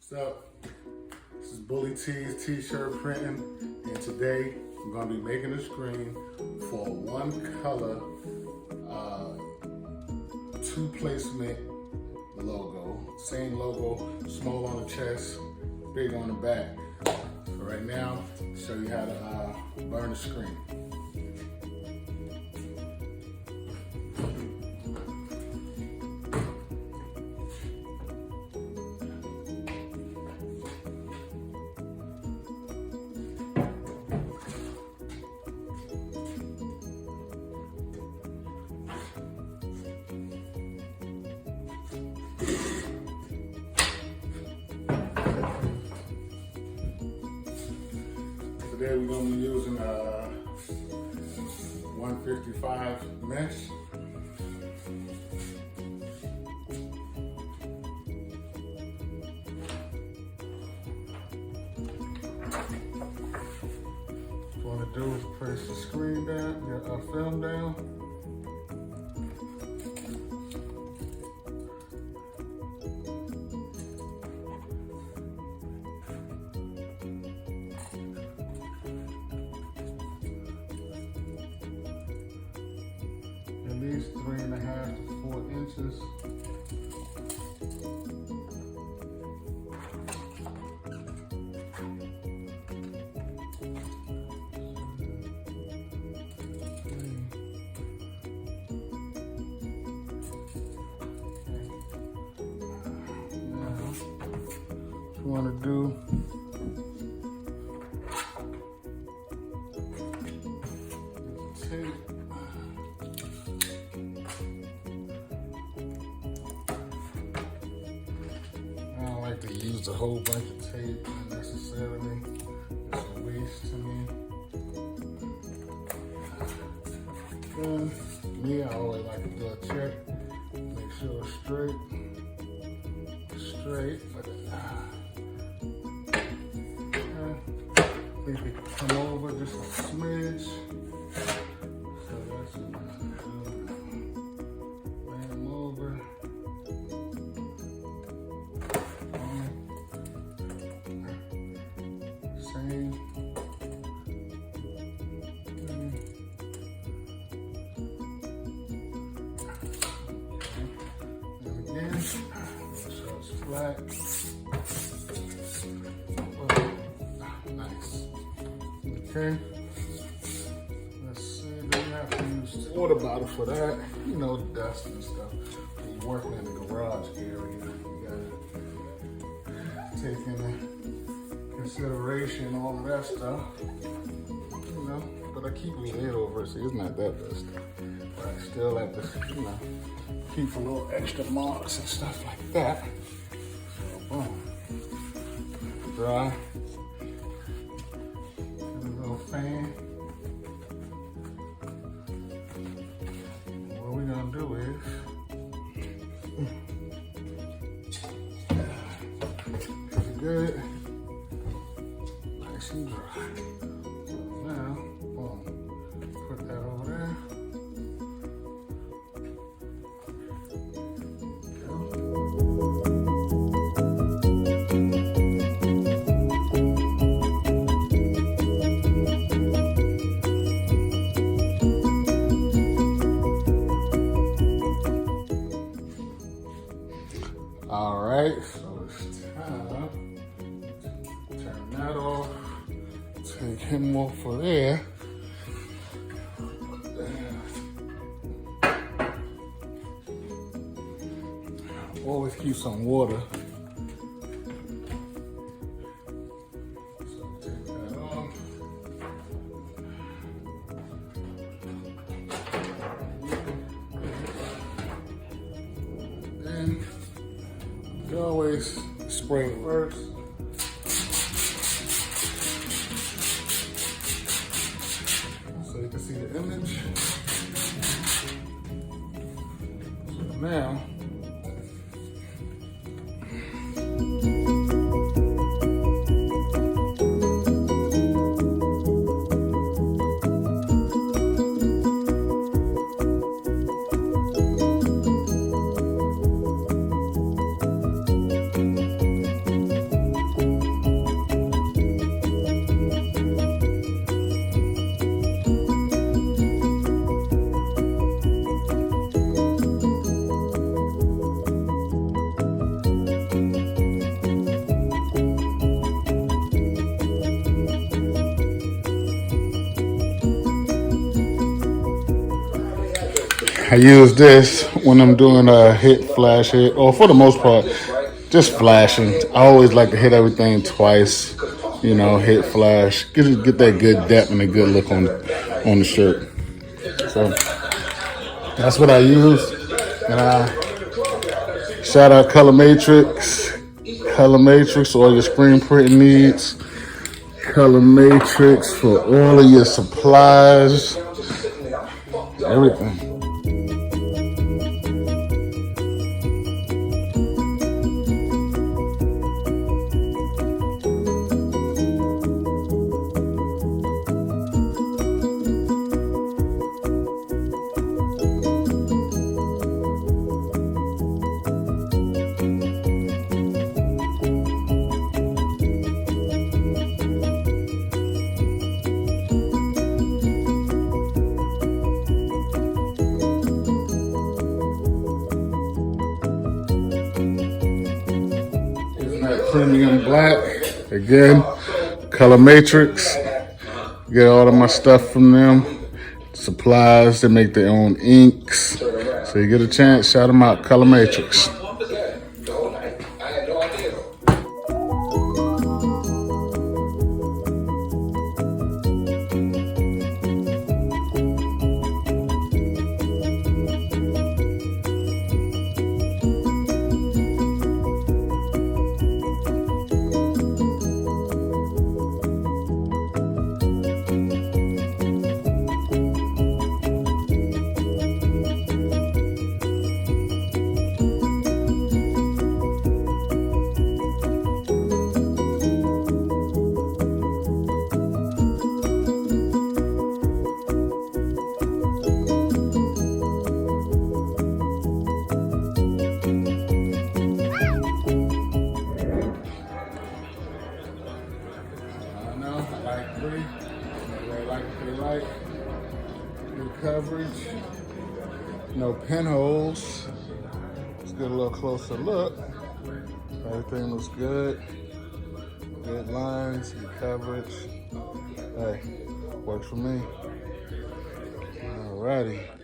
What's up? This is Bully T's T-shirt printing, and today I'm going to be making a screen for one color, two placement logo. Same logo, small on the chest, big on the back. So right now, I'll show you how to burn the screen. Today we're going to be using 155 mesh. What you want to do is press the screen down, your film down. At least 3.5 to 4 inches. Now, what you want to do, tape. To use a whole bunch of tape unnecessarily. It's a waste to me. And me, I always like to do a check, make sure it's straight. Think it can come over just a smidge. So that's what I'm gonna do. Lay them over. And again, so it's flat. Oh, nice. Okay. Let's see. Then you have to use the water bottle for that. You know, dust and stuff. When you're working in the garage area, you gotta take into consideration all of that stuff. You know, but I keep a lid over it, so it's not that dusty. But I still have to, you know, keep a little extra marks and stuff like that. So, boom. Dry. Get a little fan. What we're gonna do is, it's good, nice and dry. Now, boom, put that over there. All right, so it's time to turn that off. Take him off of there. Always keep some water. So take that off. Then you always spray first. So you can see the image. So now, I use this when I'm doing a hit, flash hit, or for the most part, just flashing. I always like to hit everything twice, you know, hit, flash, get that good depth and a good look on the shirt. So that's what I use. And shout out Color Matrix. Color Matrix, all your screen printing needs. Color Matrix for all of your supplies. Everything. Premium black, again, Color Matrix. Get all of my stuff from them. Supplies, they make their own inks. So you get a chance, shout them out, Color Matrix. Good coverage, no pinholes. Let's get a little closer look. Everything looks good. Good lines, good coverage. Hey, works for me. Alrighty.